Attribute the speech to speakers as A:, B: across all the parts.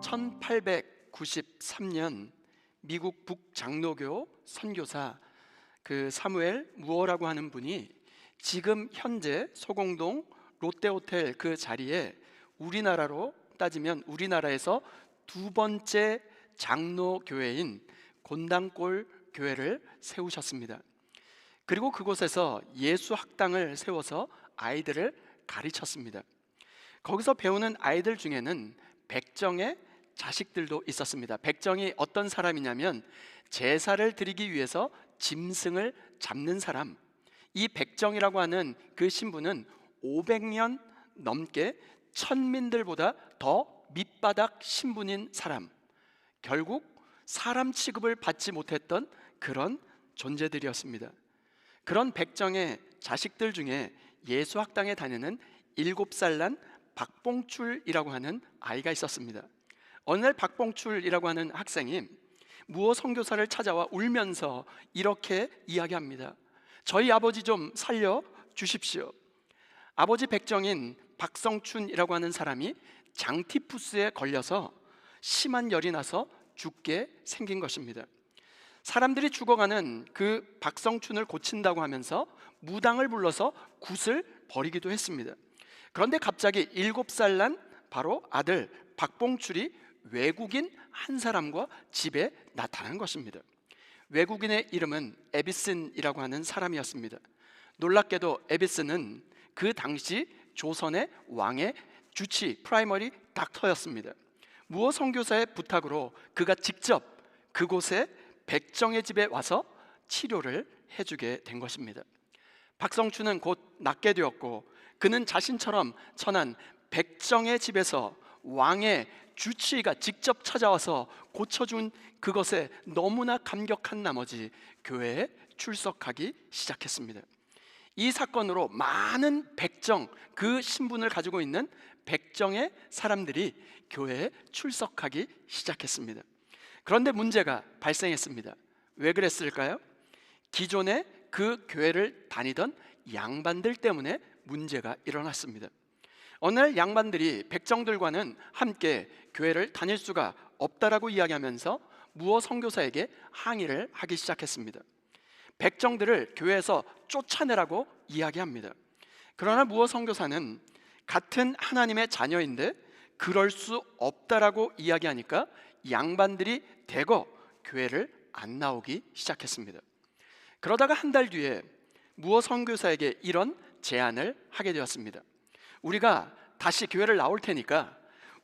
A: 1893년 미국 북장로교 선교사 그 사무엘 무어라고 하는 분이 지금 현재 소공동 롯데호텔 그 자리에 우리나라로 따지면 우리나라에서 두 번째 장로교회인 곤당골 교회를 세우셨습니다. 그리고 그곳에서 예수학당을 세워서 아이들을 가르쳤습니다. 거기서 배우는 아이들 중에는 백정의 자식들도 있었습니다. 백정이 어떤 사람이냐면 제사를 드리기 위해서 짐승을 잡는 사람. 이 백정이라고 하는 그 신분은 500년 넘게 천민들보다 더 밑바닥 신분인 사람, 결국 사람 취급을 받지 못했던 그런 존재들이었습니다. 그런 백정의 자식들 중에 예수학당에 다니는 7살 난 박봉출이라고 하는 아이가 있었습니다. 어느 날 박봉출이라고 하는 학생이 무어 선교사를 찾아와 울면서 이렇게 이야기합니다. 저희 아버지 좀 살려 주십시오. 아버지 백정인 박성춘이라고 하는 사람이 장티푸스에 걸려서 심한 열이 나서 죽게 생긴 것입니다. 사람들이 죽어가는 그 박성춘을 고친다고 하면서 무당을 불러서 굿을 버리기도 했습니다. 그런데 갑자기 7살 난 바로 아들 박봉출이 외국인 한 사람과 집에 나타난 것입니다. 외국인의 이름은 에비슨이라고 하는 사람이었습니다. 놀랍게도 에비슨은 그 당시 조선의 왕의 주치 프라이머리 닥터였습니다. 무어 선교사의 부탁으로 그가 직접 그곳에 백정의 집에 와서 치료를 해주게 된 것입니다. 박성춘은 곧 낫게 되었고 그는 자신처럼 천한 백정의 집에서 왕의 주치의가 직접 찾아와서 고쳐준 그것에 너무나 감격한 나머지 교회에 출석하기 시작했습니다. 이 사건으로 많은 백정, 그 신분을 가지고 있는 백정의 사람들이 교회에 출석하기 시작했습니다. 그런데 문제가 발생했습니다. 왜 그랬을까요? 기존에 그 교회를 다니던 양반들 때문에 문제가 일어났습니다. 어느 날 양반들이 백정들과는 함께 교회를 다닐 수가 없다라고 이야기하면서 무어 선교사에게 항의를 하기 시작했습니다. 백정들을 교회에서 쫓아내라고 이야기합니다. 그러나 무어 선교사는 같은 하나님의 자녀인데 그럴 수 없다라고 이야기하니까 양반들이 대거 교회를 안 나오기 시작했습니다. 그러다가 한 달 뒤에 무어 선교사에게 이런 제안을 하게 되었습니다. 우리가 다시 교회를 나올 테니까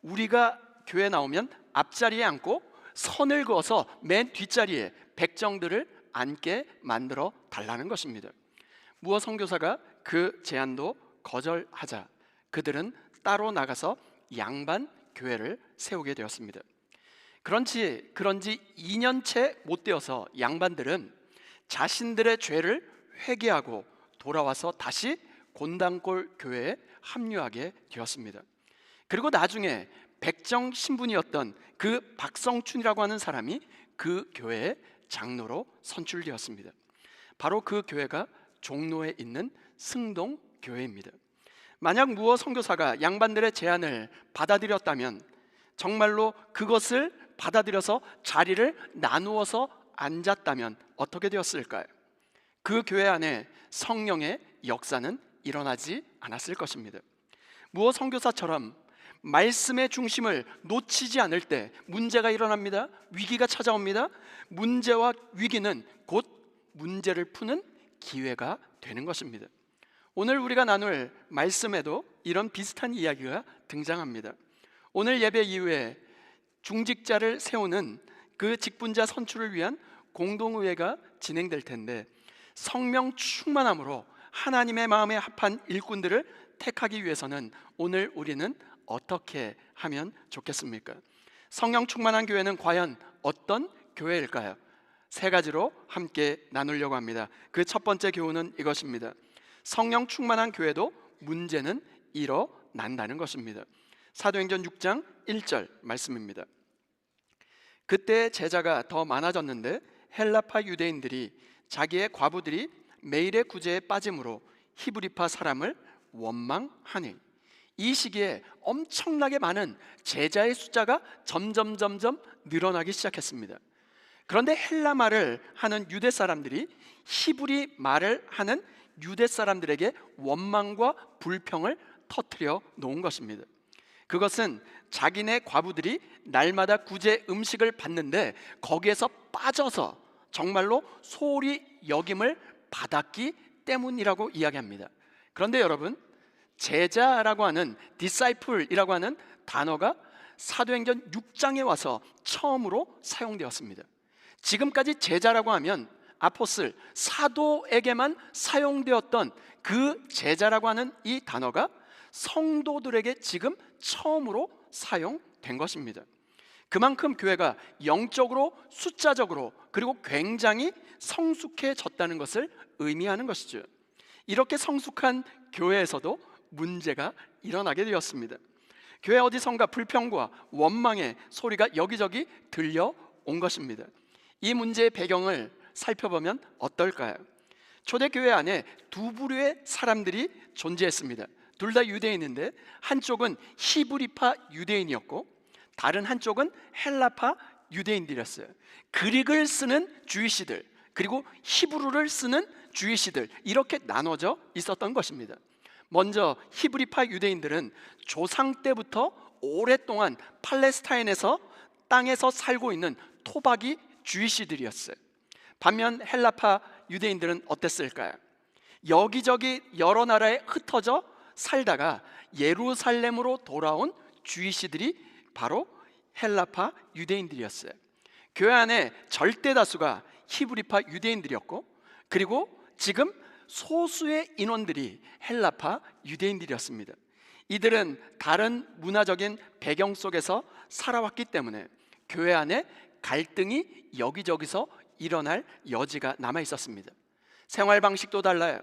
A: 우리가 교회 나오면 앞자리에 앉고 선을 그어서 맨 뒷자리에 백정들을 앉게 만들어 달라는 것입니다. 무어 선교사가 그 제안도 거절하자 그들은 따로 나가서 양반 교회를 세우게 되었습니다. 그런지 2년째 못 되어서 양반들은 자신들의 죄를 회개하고 돌아와서 다시 곤당골 교회에 합류하게 되었습니다. 그리고 나중에 백정 신분이었던 그 박성춘이라고 하는 사람이 그 교회의 장로로 선출되었습니다. 바로 그 교회가 종로에 있는 승동 교회입니다. 만약 무어 선교사가 양반들의 제안을 받아들였다면 정말로 그것을 받아들여서 자리를 나누어서 앉았다면 어떻게 되었을까요? 그 교회 안에 성령의 역사는 일어나지 않았을 것입니다. 무어 선교사처럼 말씀의 중심을 놓치지 않을 때 문제가 일어납니다. 위기가 찾아옵니다. 문제와 위기는 곧 문제를 푸는 기회가 되는 것입니다. 오늘 우리가 나눌 말씀에도 이런 비슷한 이야기가 등장합니다. 오늘 예배 이후에 중직자를 세우는 그 직분자 선출을 위한 공동의회가 진행될 텐데 성령 충만함으로 하나님의 마음에 합한 일꾼들을 택하기 위해서는 오늘 우리는 어떻게 하면 좋겠습니까? 성령 충만한 교회는 과연 어떤 교회일까요? 3가지로 함께 나누려고 합니다. 그 첫 번째 교훈은 이것입니다. 성령 충만한 교회도 문제는 일어난다는 것입니다. 사도행전 6장 1절 말씀입니다. 그때 제자가 더 많아졌는데 헬라파 유대인들이 자기의 과부들이 매일의 구제에 빠짐으로 히브리파 사람을 원망하니 이 시기에 엄청나게 많은 제자의 숫자가 점점 늘어나기 시작했습니다. 그런데 헬라 말을 하는 유대 사람들이 히브리 말을 하는 유대 사람들에게 원망과 불평을 터뜨려 놓은 것입니다. 그것은 자기네 과부들이 날마다 구제 음식을 받는데 거기에서 빠져서 정말로 소홀히 여김을 받았기 때문이라고 이야기합니다. 그런데 여러분, 제자라고 하는 disciple이라고 하는 단어가 사도행전 6장에 와서 처음으로 사용되었습니다. 지금까지 제자라고 하면 아포슬, 사도에게만 사용되었던 그 제자라고 하는 이 단어가 성도들에게 지금 처음으로 사용된 것입니다. 그만큼 교회가 영적으로, 숫자적으로, 그리고 굉장히 성숙해졌다는 것을 의미하는 것이죠. 이렇게 성숙한 교회에서도 문제가 일어나게 되었습니다. 교회 어디선가 불평과 원망의 소리가 여기저기 들려온 것입니다. 이 문제의 배경을 살펴보면 어떨까요? 초대교회 안에 두 부류의 사람들이 존재했습니다. 둘 다 유대인인데 한쪽은 히브리파 유대인이었고 다른 한쪽은 헬라파 유대인들이었어요. 그릭을 쓰는 주이시들, 그리고 히브루를 쓰는 주이시들, 이렇게 나눠져 있었던 것입니다. 먼저 히브리파 유대인들은 조상 때부터 오랫동안 팔레스타인에서 땅에서 살고 있는 토박이 주이시들이었어요. 반면 헬라파 유대인들은 어땠을까요? 여기저기 여러 나라에 흩어져 살다가 예루살렘으로 돌아온 주이시들이 바로 헬라파 유대인들이었어요. 교회 안에 절대 다수가 히브리파 유대인들이었고, 그리고 지금 소수의 인원들이 헬라파 유대인들이었습니다. 이들은 다른 문화적인 배경 속에서 살아왔기 때문에 교회 안에 갈등이 여기저기서 일어날 여지가 남아 있었습니다. 생활 방식도 달라요.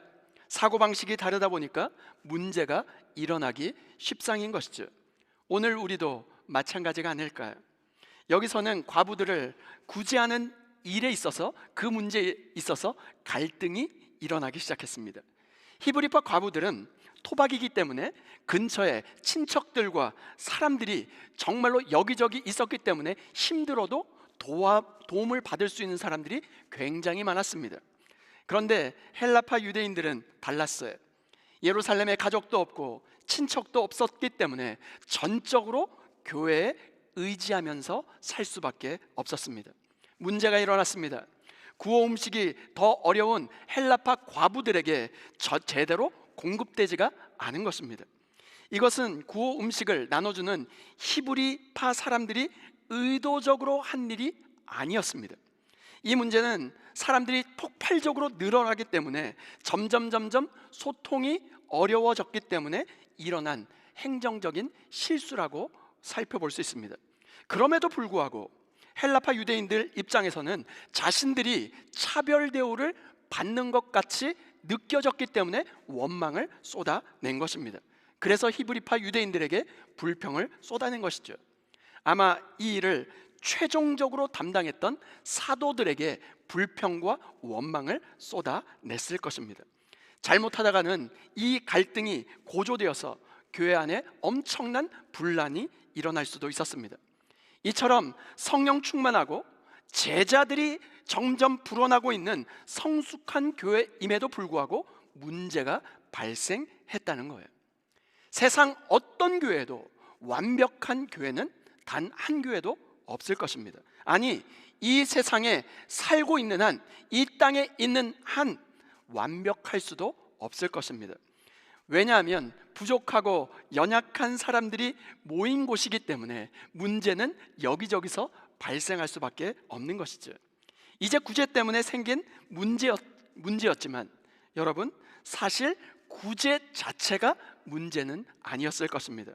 A: 사고 방식이 다르다 보니까 문제가 일어나기 십상인 것이죠. 오늘 우리도 마찬가지가 아닐까요? 여기서는 과부들을 구제하는 일에 있어서, 그 문제에 있어서 갈등이 일어나기 시작했습니다. 히브리파 과부들은 토박이기 때문에 근처에 친척들과 사람들이 정말로 여기저기 있었기 때문에 힘들어도 도움을 받을 수 있는 사람들이 굉장히 많았습니다. 그런데 헬라파 유대인들은 달랐어요. 예루살렘에 가족도 없고 친척도 없었기 때문에 전적으로 교회에 의지하면서 살 수밖에 없었습니다. 문제가 일어났습니다. 구호 음식이 더 어려운 헬라파 과부들에게 제대로 공급되지가 않은 것입니다. 이것은 구호 음식을 나눠주는 히브리파 사람들이 의도적으로 한 일이 아니었습니다. 이 문제는 사람들이 폭발적으로 늘어나기 때문에 점점 소통이 어려워졌기 때문에 일어난 행정적인 실수라고 살펴볼 수 있습니다. 그럼에도 불구하고 헬라파 유대인들 입장에서는 자신들이 차별 대우를 받는 것 같이 느껴졌기 때문에 원망을 쏟아낸 것입니다. 그래서 히브리파 유대인들에게 불평을 쏟아낸 것이죠. 아마 이 일을 최종적으로 담당했던 사도들에게 불평과 원망을 쏟아냈을 것입니다. 잘못하다가는 이 갈등이 고조되어서 교회 안에 엄청난 분란이 일어날 수도 있었습니다. 이처럼 성령 충만하고 제자들이 점점 불어나고 있는 성숙한 교회임에도 불구하고 문제가 발생했다는 거예요. 세상 어떤 교회도 완벽한 교회는 단 한 교회도 없을 것입니다. 아니, 이 세상에 살고 있는 한, 이 땅에 있는 한 완벽할 수도 없을 것입니다. 왜냐하면 부족하고 연약한 사람들이 모인 곳이기 때문에 문제는 여기저기서 발생할 수밖에 없는 것이죠. 이제 구제 때문에 생긴 문제였지만 여러분, 사실 구제 자체가 문제는 아니었을 것입니다.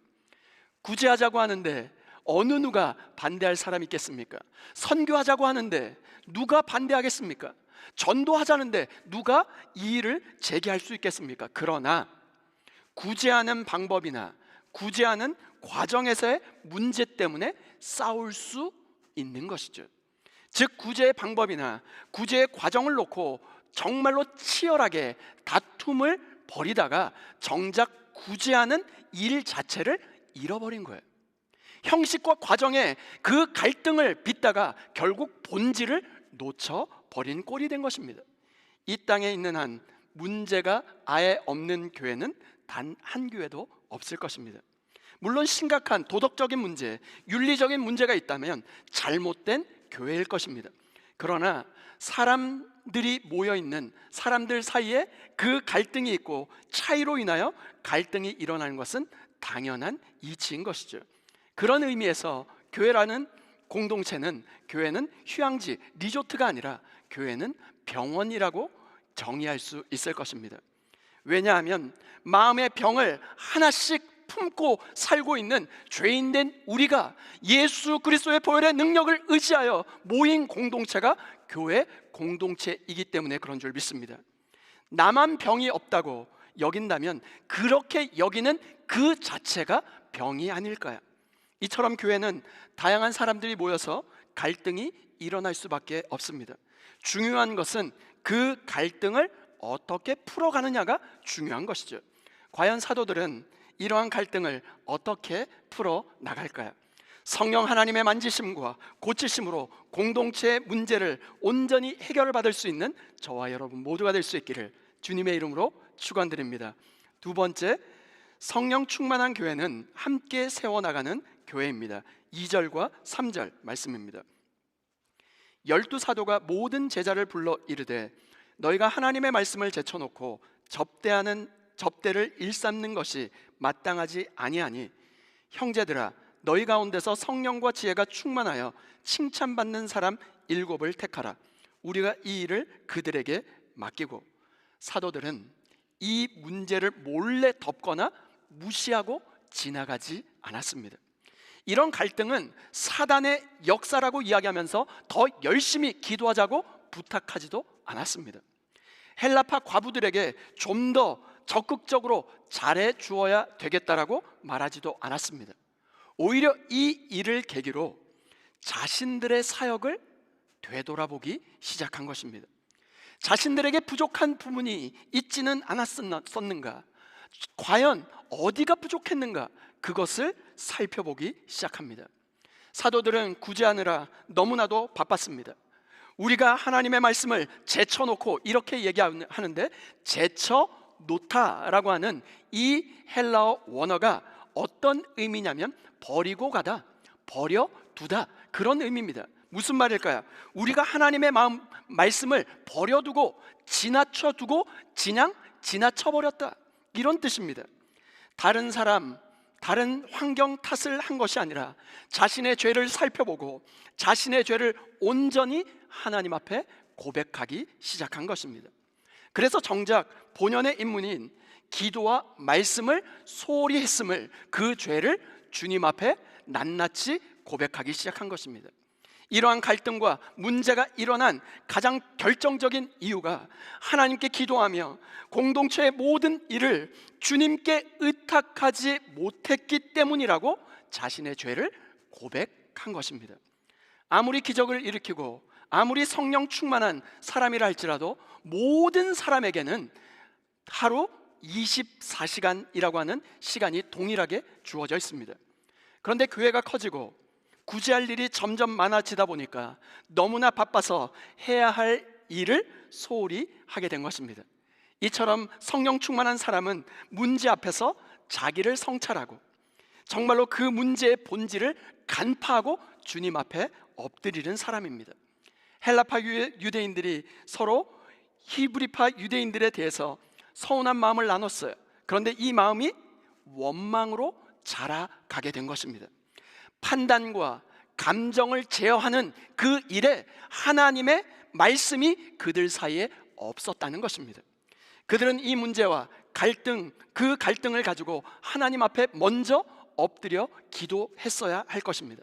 A: 구제하자고 하는데 어느 누가 반대할 사람이 있겠습니까? 선교하자고 하는데 누가 반대하겠습니까? 전도하자는데 누가 이 일을 제기할 수 있겠습니까? 그러나 구제하는 방법이나 구제하는 과정에서의 문제 때문에 싸울 수 있는 것이죠. 즉, 구제의 방법이나 구제의 과정을 놓고 정말로 치열하게 다툼을 벌이다가 정작 구제하는 일 자체를 잃어버린 거예요. 형식과 과정에 그 갈등을 빚다가 결국 본질을 놓쳐버린 꼴이 된 것입니다. 이 땅에 있는 한 문제가 아예 없는 교회는 단 한 교회도 없을 것입니다. 물론 심각한 도덕적인 문제, 윤리적인 문제가 있다면 잘못된 교회일 것입니다. 그러나 사람들이 모여있는 사람들 사이에 그 갈등이 있고 차이로 인하여 갈등이 일어나는 것은 당연한 이치인 것이죠. 그런 의미에서 교회라는 공동체는, 교회는 휴양지, 리조트가 아니라 교회는 병원이라고 정의할 수 있을 것입니다. 왜냐하면 마음의 병을 하나씩 품고 살고 있는 죄인된 우리가 예수 그리스도의 보혈의 능력을 의지하여 모인 공동체가 교회 공동체이기 때문에 그런 줄 믿습니다. 나만 병이 없다고 여긴다면 그렇게 여기는 그 자체가 병이 아닐까요? 이처럼 교회는 다양한 사람들이 모여서 갈등이 일어날 수밖에 없습니다. 중요한 것은 그 갈등을 어떻게 풀어가느냐가 중요한 것이죠. 과연 사도들은 이러한 갈등을 어떻게 풀어 나갈까요? 성령 하나님의 만지심과 고치심으로 공동체의 문제를 온전히 해결받을 수 있는 저와 여러분 모두가 될 수 있기를 주님의 이름으로 축원드립니다. 두 번째, 성령 충만한 교회는 함께 세워나가는 교회입니다. 2절과 3절 말씀입니다. 12사도가 모든 제자를 불러 이르되 너희가 하나님의 말씀을 제쳐놓고 접대를 일삼는 것이 마땅하지 아니하니 형제들아 너희 가운데서 성령과 지혜가 충만하여 칭찬받는 사람 7을 택하라. 우리가 이 일을 그들에게 맡기고. 사도들은 이 문제를 몰래 덮거나 무시하고 지나가지 않았습니다. 이런 갈등은 사단의 역사라고 이야기하면서 더 열심히 기도하자고 부탁하지도 않았습니다. 헬라파 과부들에게 좀 더 적극적으로 잘해 주어야 되겠다라고 말하지도 않았습니다. 오히려 이 일을 계기로 자신들의 사역을 되돌아보기 시작한 것입니다. 자신들에게 부족한 부분이 있지는 않았었는가? 과연 어디가 부족했는가? 그것을 살펴보기 시작합니다. 사도들은 구제하느라 너무나도 바빴습니다. 우리가 하나님의 말씀을 제쳐놓고 이렇게 얘기하는데 제쳐놓다라고 하는 이 헬라어 원어가 어떤 의미냐면 버리고 가다, 버려두다 그런 의미입니다. 무슨 말일까요? 우리가 하나님의 말씀을 버려두고 지나쳐두고 그냥 지나쳐버렸다 이런 뜻입니다. 다른 사람, 다른 환경 탓을 한 것이 아니라 자신의 죄를 살펴보고 자신의 죄를 온전히 하나님 앞에 고백하기 시작한 것입니다. 그래서 정작 본연의 임무인 기도와 말씀을 소홀히 했음을, 그 죄를 주님 앞에 낱낱이 고백하기 시작한 것입니다. 이러한 갈등과 문제가 일어난 가장 결정적인 이유가 하나님께 기도하며 공동체의 모든 일을 주님께 의탁하지 못했기 때문이라고 자신의 죄를 고백한 것입니다. 아무리 기적을 일으키고 아무리 성령 충만한 사람이라 할지라도 모든 사람에게는 하루 24시간이라고 하는 시간이 동일하게 주어져 있습니다. 그런데 교회가 커지고 구제할 일이 점점 많아지다 보니까 너무나 바빠서 해야 할 일을 소홀히 하게 된 것입니다. 이처럼 성령 충만한 사람은 문제 앞에서 자기를 성찰하고 정말로 그 문제의 본질을 간파하고 주님 앞에 엎드리는 사람입니다. 헬라파 유대인들이 서로 히브리파 유대인들에 대해서 서운한 마음을 나눴어요. 그런데 이 마음이 원망으로 자라가게 된 것입니다. 판단과 감정을 제어하는 그 일에 하나님의 말씀이 그들 사이에 없었다는 것입니다. 그들은 이 문제와 그 갈등을 가지고 하나님 앞에 먼저 엎드려 기도했어야 할 것입니다.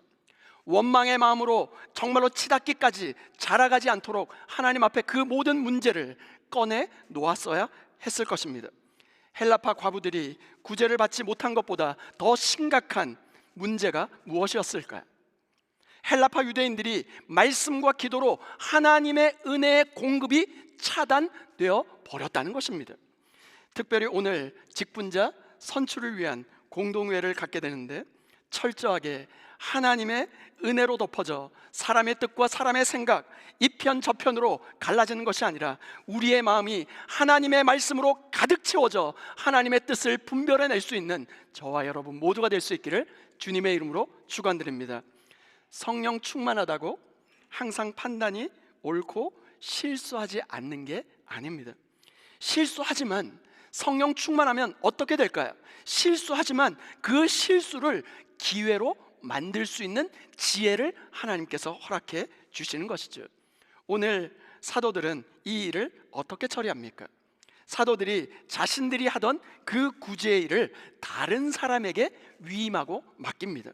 A: 원망의 마음으로 정말로 치닫기까지 자라가지 않도록 하나님 앞에 그 모든 문제를 꺼내 놓았어야 했을 것입니다. 헬라파 과부들이 구제를 받지 못한 것보다 더 심각한 문제가 무엇이었을까요? 헬라파 유대인들이 말씀과 기도로 하나님의 은혜의 공급이 차단되어 버렸다는 것입니다. 특별히 오늘 직분자 선출을 위한 공동회를 갖게 되는데 철저하게 하나님의 은혜로 덮어져 사람의 뜻과 사람의 생각, 이편 저편으로 갈라지는 것이 아니라 우리의 마음이 하나님의 말씀으로 가득 채워져 하나님의 뜻을 분별해낼 수 있는 저와 여러분 모두가 될 수 있기를 주님의 이름으로 축원드립니다. 성령 충만하다고 항상 판단이 옳고 실수하지 않는 게 아닙니다. 실수하지만 성령 충만하면 어떻게 될까요? 실수하지만 그 실수를 기회로 만들 수 있는 지혜를 하나님께서 허락해 주시는 것이죠. 오늘 사도들은 이 일을 어떻게 처리합니까? 사도들이 자신들이 하던 그 구제의 일을 다른 사람에게 위임하고 맡깁니다.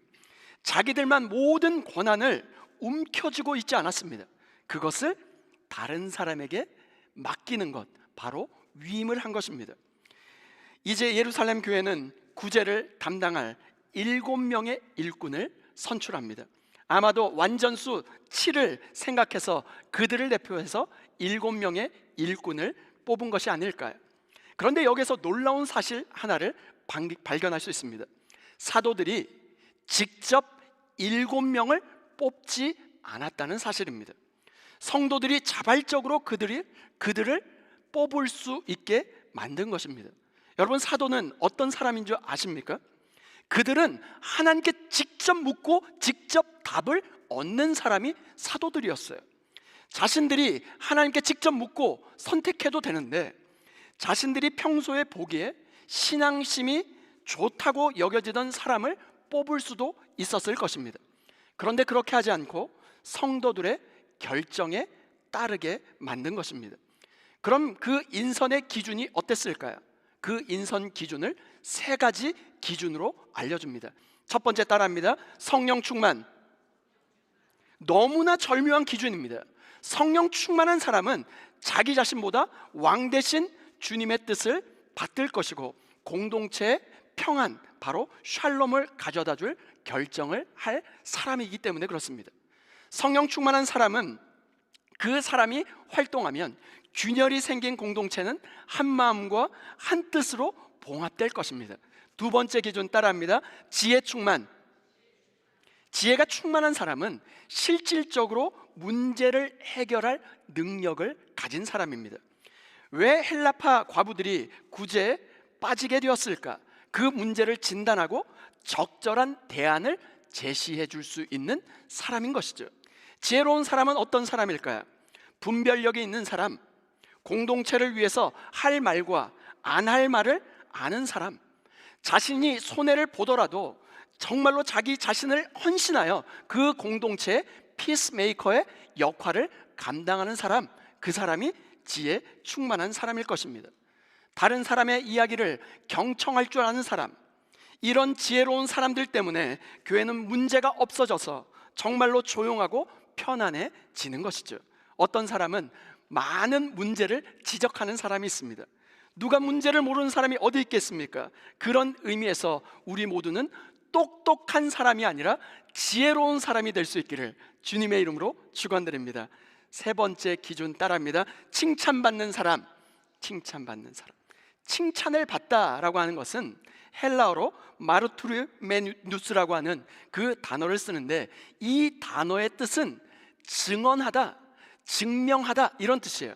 A: 자기들만 모든 권한을 움켜쥐고 있지 않았습니다. 그것을 다른 사람에게 맡기는 것, 바로 위임을 한 것입니다. 이제 예루살렘 교회는 구제를 담당할 7명의 일꾼을 선출합니다. 아마도 완전수 7을 생각해서 그들을 대표해서 7명의 일꾼을 뽑은 것이 아닐까요? 그런데 여기서 놀라운 사실 하나를 발견할 수 있습니다. 사도들이 직접 7명을 뽑지 않았다는 사실입니다. 성도들이 자발적으로 그들을 뽑을 수 있게 만든 것입니다. 여러분, 사도는 어떤 사람인 줄 아십니까? 그들은 하나님께 직접 묻고 직접 답을 얻는 사람이 사도들이었어요. 자신들이 하나님께 직접 묻고 선택해도 되는데 자신들이 평소에 보기에 신앙심이 좋다고 여겨지던 사람을 뽑을 수도 있었을 것입니다. 그런데 그렇게 하지 않고 성도들의 결정에 따르게 만든 것입니다. 그럼 그 인선의 기준이 어땠을까요? 그 인선 기준을 3가지 기준으로 알려줍니다. 첫 번째 따라합니다. 성령 충만. 너무나 절묘한 기준입니다. 성령 충만한 사람은 자기 자신보다 왕 대신 주님의 뜻을 받들 것이고 공동체의 평안, 바로 샬롬을 가져다 줄 결정을 할 사람이기 때문에 그렇습니다. 성령 충만한 사람은 그 사람이 활동하면 균열이 생긴 공동체는 한 마음과 한 뜻으로 봉합될 것입니다. 두 번째 기준 따라합니다. 지혜 충만. 지혜가 충만한 사람은 실질적으로 문제를 해결할 능력을 가진 사람입니다. 왜 헬라파 과부들이 구제에 빠지게 되었을까? 그 문제를 진단하고 적절한 대안을 제시해 줄 수 있는 사람인 것이죠. 지혜로운 사람은 어떤 사람일까요? 분별력이 있는 사람, 공동체를 위해서 할 말과 안 할 말을 아는 사람, 자신이 손해를 보더라도 정말로 자기 자신을 헌신하여 그 공동체의 피스메이커의 역할을 감당하는 사람, 그 사람이 지혜 충만한 사람일 것입니다. 다른 사람의 이야기를 경청할 줄 아는 사람, 이런 지혜로운 사람들 때문에 교회는 문제가 없어져서 정말로 조용하고 편안해지는 것이죠. 어떤 사람은 많은 문제를 지적하는 사람이 있습니다. 누가 문제를 모르는 사람이 어디 있겠습니까? 그런 의미에서 우리 모두는 똑똑한 사람이 아니라 지혜로운 사람이 될 수 있기를 주님의 이름으로 축원드립니다. 3번째 기준 따라합니다. 칭찬받는 사람. 칭찬받는 사람. 칭찬을 받다라고 하는 것은 헬라어로 마르투르메누스라고 하는 그 단어를 쓰는데 이 단어의 뜻은 증언하다, 증명하다, 이런 뜻이에요.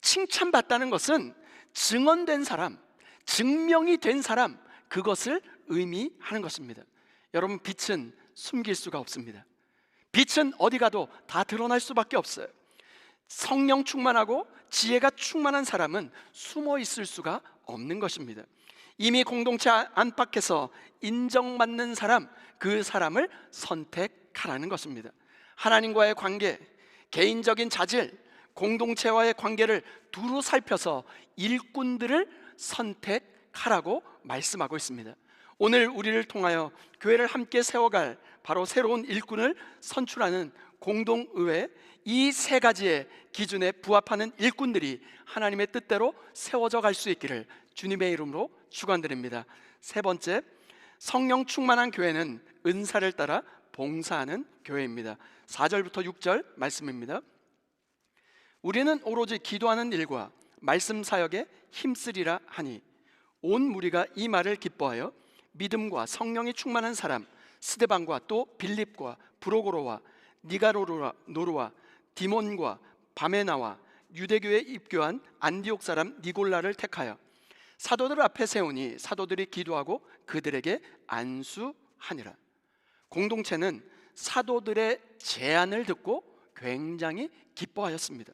A: 칭찬받다는 것은 증언된 사람, 증명이 된 사람, 그것을 의미하는 것입니다. 여러분, 빛은 숨길 수가 없습니다. 빛은 어디 가도 다 드러날 수밖에 없어요. 성령 충만하고 지혜가 충만한 사람은 숨어 있을 수가 없는 것입니다. 이미 공동체 안팎에서 인정받는 사람, 그 사람을 선택하라는 것입니다. 하나님과의 관계, 개인적인 자질, 공동체와의 관계를 두루 살펴서 일꾼들을 선택하라고 말씀하고 있습니다. 오늘 우리를 통하여 교회를 함께 세워갈 바로 새로운 일꾼을 선출하는 공동의회, 이 3가지의 기준에 부합하는 일꾼들이 하나님의 뜻대로 세워져 갈 수 있기를 주님의 이름으로 축원드립니다. 3번째, 성령 충만한 교회는 은사를 따라 봉사하는 교회입니다. 4절부터 6절 말씀입니다. 우리는 오로지 기도하는 일과 말씀 사역에 힘쓰리라 하니 온 무리가 이 말을 기뻐하여 믿음과 성령이 충만한 사람 스데반과 또 빌립과 브로고로와 니가노르와 디몬과 바메나와 유대교에 입교한 안디옥 사람 니골라를 택하여 사도들 앞에 세우니 사도들이 기도하고 그들에게 안수하니라. 공동체는 사도들의 제안을 듣고 굉장히 기뻐하였습니다.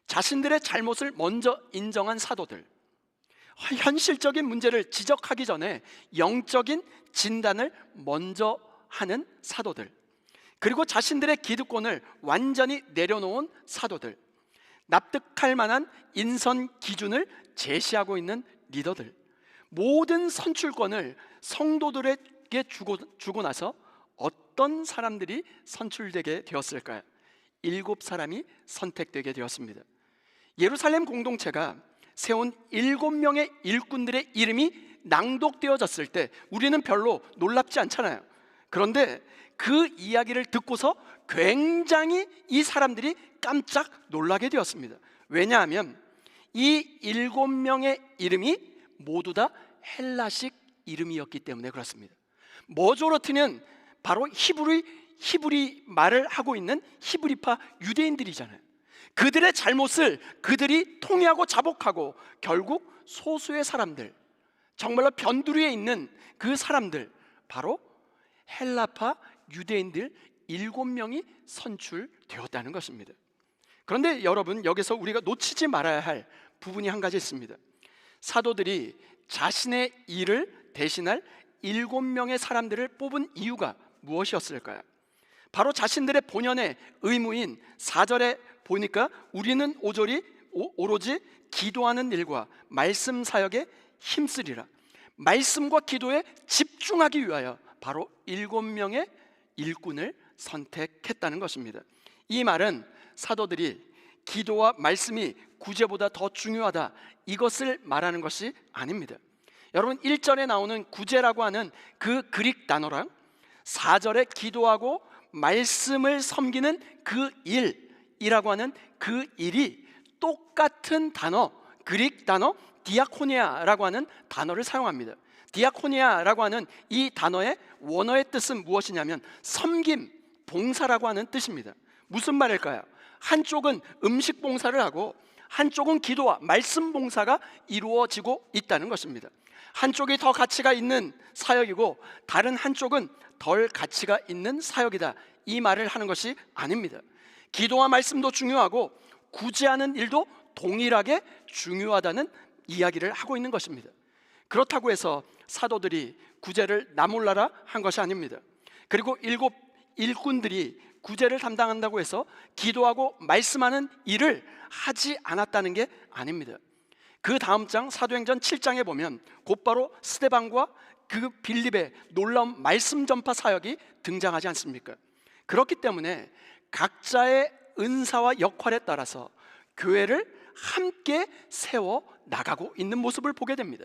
A: 자신들의 잘못을 먼저 인정한 사도들, 현실적인 문제를 지적하기 전에 영적인 진단을 먼저 하는 사도들, 그리고 자신들의 기득권을 완전히 내려놓은 사도들, 납득할 만한 인선 기준을 제시하고 있는 리더들, 모든 선출권을 성도들에게 주고 나서 어떤 사람들이 선출되게 되었을까요? 7사람이 선택되게 되었습니다. 예루살렘 공동체가 세운 7명의 일꾼들의 이름이 낭독되어졌을 때 우리는 별로 놀랍지 않잖아요. 그런데 그 이야기를 듣고서 굉장히 이 사람들이 깜짝 놀라게 되었습니다. 왜냐하면 이 7명의 이름이 모두 다 헬라식 이름이었기 때문에 그렇습니다. 머조러트는 바로 히브리 말을 하고 있는 히브리파 유대인들이잖아요. 그들의 잘못을 그들이 통회하고 자복하고 결국 소수의 사람들, 정말로 변두리에 있는 그 사람들, 바로 헬라파 유대인들 7명이 선출되었다는 것입니다. 그런데 여러분, 여기서 우리가 놓치지 말아야 할 부분이 한 가지 있습니다. 사도들이 자신의 일을 대신할 7명의 사람들을 뽑은 이유가 무엇이었을까요? 바로 자신들의 본연의 의무인 4절에 보니까 우리는 오로지 기도하는 일과 말씀 사역에 힘쓰리라. 말씀과 기도에 집중하기 위하여 바로 7명의 일꾼을 선택했다는 것입니다. 이 말은 사도들이 기도와 말씀이 구제보다 더 중요하다, 이것을 말하는 것이 아닙니다. 여러분, 1절에 나오는 구제라고 하는 그 그릭 단어랑 4절에 기도하고 말씀을 섬기는 그 일이라고 하는 그 일이 똑같은 단어, 그릭 단어 디아코니아라고 하는 단어를 사용합니다. 디아코니아라고 하는 이 단어의 원어의 뜻은 무엇이냐면 섬김, 봉사라고 하는 뜻입니다. 무슨 말일까요? 한쪽은 음식 봉사를 하고 한쪽은 기도와 말씀 봉사가 이루어지고 있다는 것입니다. 한쪽이 더 가치가 있는 사역이고 다른 한쪽은 덜 가치가 있는 사역이다, 이 말을 하는 것이 아닙니다. 기도와 말씀도 중요하고 구제하는 일도 동일하게 중요하다는 이야기를 하고 있는 것입니다. 그렇다고 해서 사도들이 구제를 나몰라라 한 것이 아닙니다. 그리고 7 일꾼들이 구제를 담당한다고 해서 기도하고 말씀하는 일을 하지 않았다는 게 아닙니다. 그 다음 장 사도행전 7장에 보면 곧바로 스데반과 그 빌립의 놀라운 말씀 전파 사역이 등장하지 않습니까? 그렇기 때문에 각자의 은사와 역할에 따라서 교회를 함께 세워 나가고 있는 모습을 보게 됩니다.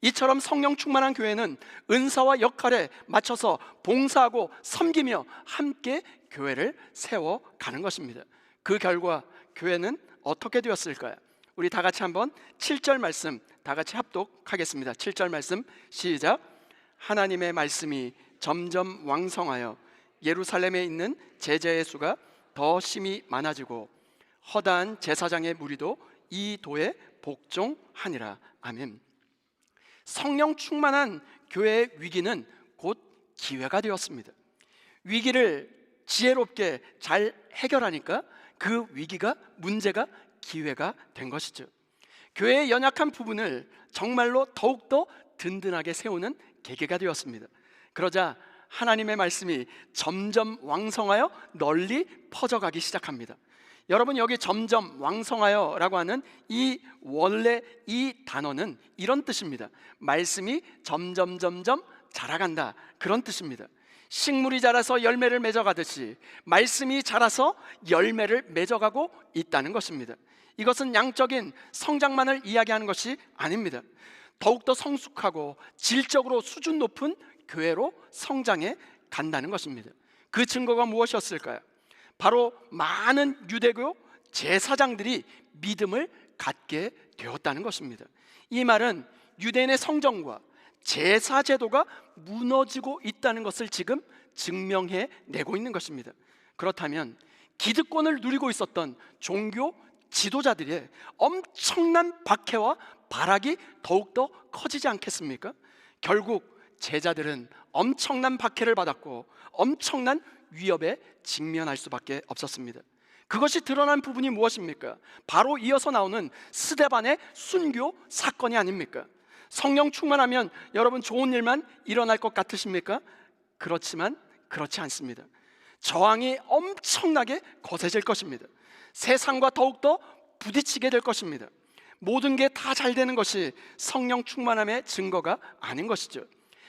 A: 이처럼 성령 충만한 교회는 은사와 역할에 맞춰서 봉사하고 섬기며 함께 교회를 세워가는 것입니다. 그 결과 교회는 어떻게 되었을까요? 우리 다 같이 한번 7절 말씀 다 같이 합독하겠습니다. 7절 말씀 시작. 하나님의 말씀이 점점 왕성하여 예루살렘에 있는 제자의 수가 더 심히 많아지고 허다한 제사장의 무리도 이 도에 복종하니라. 아멘. 성령 충만한 교회의 위기는 곧 기회가 되었습니다. 위기를 지혜롭게 잘 해결하니까 그 위기가, 문제가 기회가 된 것이죠. 교회의 연약한 부분을 정말로 더욱더 든든하게 세우는 계기가 되었습니다. 그러자 하나님의 말씀이 점점 왕성하여 널리 퍼져가기 시작합니다. 여러분, 여기 점점 왕성하여 라고 하는 이 원래 이 단어는 이런 뜻입니다. 말씀이 점점 자라간다, 그런 뜻입니다. 식물이 자라서 열매를 맺어가듯이 말씀이 자라서 열매를 맺어가고 있다는 것입니다. 이것은 양적인 성장만을 이야기하는 것이 아닙니다. 더욱더 성숙하고 질적으로 수준 높은 교회로 성장해 간다는 것입니다. 그 증거가 무엇이었을까요? 바로 많은 유대교 제사장들이 믿음을 갖게 되었다는 것입니다. 이 말은 유대인의 성정과 제사 제도가 무너지고 있다는 것을 지금 증명해 내고 있는 것입니다. 그렇다면 기득권을 누리고 있었던 종교 지도자들의 엄청난 박해와 발악이 더욱더 커지지 않겠습니까? 결국 제자들은 엄청난 박해를 받았고 엄청난 위협에 직면할 수밖에 없었습니다. 그것이 드러난 부분이 무엇입니까? 바로 이어서 나오는 스데반의 순교 사건이 아닙니까? 성령 충만하면 여러분 좋은 일만 일어날 것 같으십니까? 그렇지만 그렇지 않습니다. 저항이 엄청나게 거세질 것입니다. 세상과 더욱더 부딪히게 될 것입니다. 모든 게 다 잘 되는 것이 성령 충만함의 증거가 아닌 것이죠.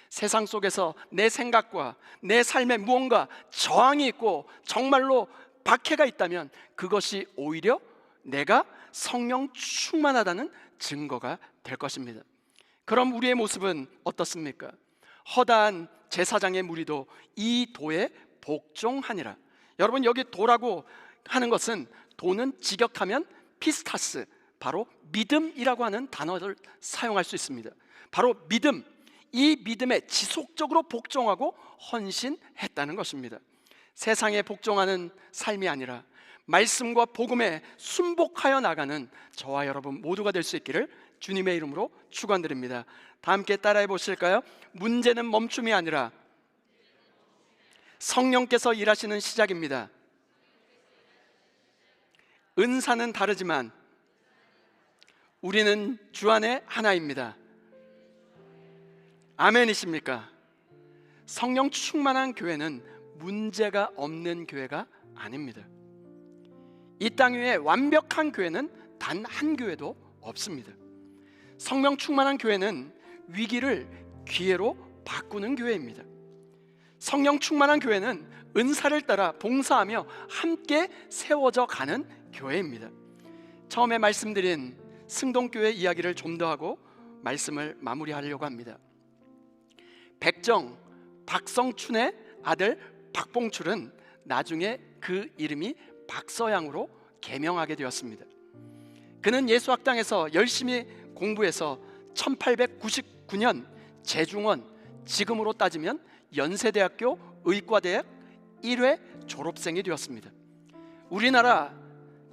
A: 세상 속에서 내 생각과 내 삶에 무언가 저항이 있고 정말로 박해가 있다면 그것이 오히려 내가 성령 충만하다는 증거가 될 것입니다. 그럼 우리의 모습은 어떻습니까? 허다한 제사장의 무리도 이 도에 복종하니라. 여러분, 여기 도라고 하는 것은, 도는 직역하면 피스타스, 바로 믿음이라고 하는 단어를 사용할 수 있습니다. 바로 믿음, 이 믿음에 지속적으로 복종하고 헌신했다는 것입니다. 세상에 복종하는 삶이 아니라 말씀과 복음에 순복하여 나가는 저와 여러분 모두가 될 수 있기를 주님의 이름으로 축원드립니다. 다 함께 따라해 보실까요? 문제는 멈춤이 아니라 성령께서 일하시는 시작입니다. 은사는 다르지만 우리는 주 안에 하나입니다. 아멘이십니까? 성령 충만한 교회는 문제가 없는 교회가 아닙니다. 이 땅 위에 완벽한 교회는 단 한 교회도 없습니다. 성령 충만한 교회는 위기를 기회로 바꾸는 교회입니다. 성령 충만한 교회는 은사를 따라 봉사하며 함께 세워져 가는 교회입니다. 처음에 말씀드린 승동교회 이야기를 좀 더 하고 말씀을 마무리하려고 합니다. 백정 박성춘의 아들 박봉출은 나중에 그 이름이 박서양으로 개명하게 되었습니다. 그는 예수학당에서 열심히 공부해서 1899년 재중원, 지금으로 따지면 연세대학교 의과대학 1회 졸업생이 되었습니다. 우리나라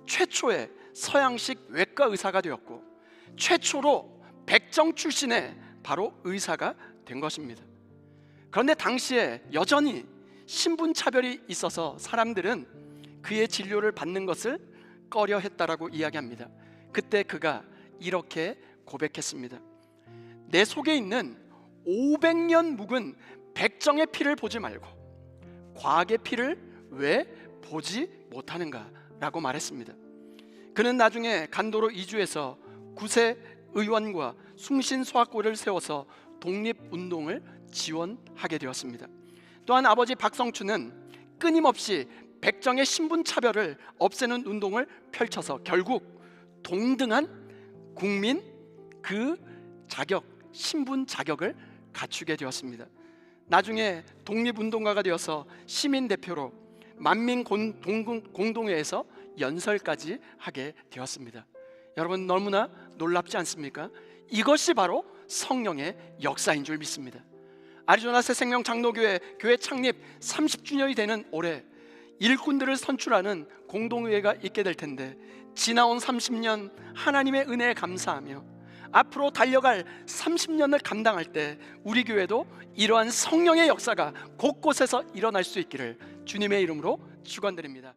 A: 최초의 서양식 외과 의사가 되었고 최초로 백정 출신의 바로 의사가 된 것입니다. 그런데 당시에 여전히 신분차별이 있어서 사람들은 그의 진료를 받는 것을 꺼려했다라고 이야기합니다. 그때 그가 이렇게 고백했습니다. 내 속에 있는 500년 묵은 백정의 피를 보지 말고 과학의 피를 왜 보지 못하는가 라고 말했습니다. 그는 나중에 간도로 이주해서 구세 의원과 숭신소학고를 세워서 독립운동을 지원하게 되었습니다. 또한 아버지 박성춘은 끊임없이 백정의 신분차별을 없애는 운동을 펼쳐서 결국 동등한 국민 그 자격, 신분 자격을 갖추게 되었습니다. 나중에 독립운동가가 되어서 시민대표로 만민공동회에서 연설까지 하게 되었습니다. 여러분, 너무나 놀랍지 않습니까? 이것이 바로 성령의 역사인 줄 믿습니다. 아리조나 새생명 장로교회 교회 창립 30주년이 되는 올해 일꾼들을 선출하는 공동회가 있게 될 텐데, 지나온 30년 하나님의 은혜에 감사하며 앞으로 달려갈 30년을 감당할 때 우리 교회도 이러한 성령의 역사가 곳곳에서 일어날 수 있기를 주님의 이름으로 축원드립니다.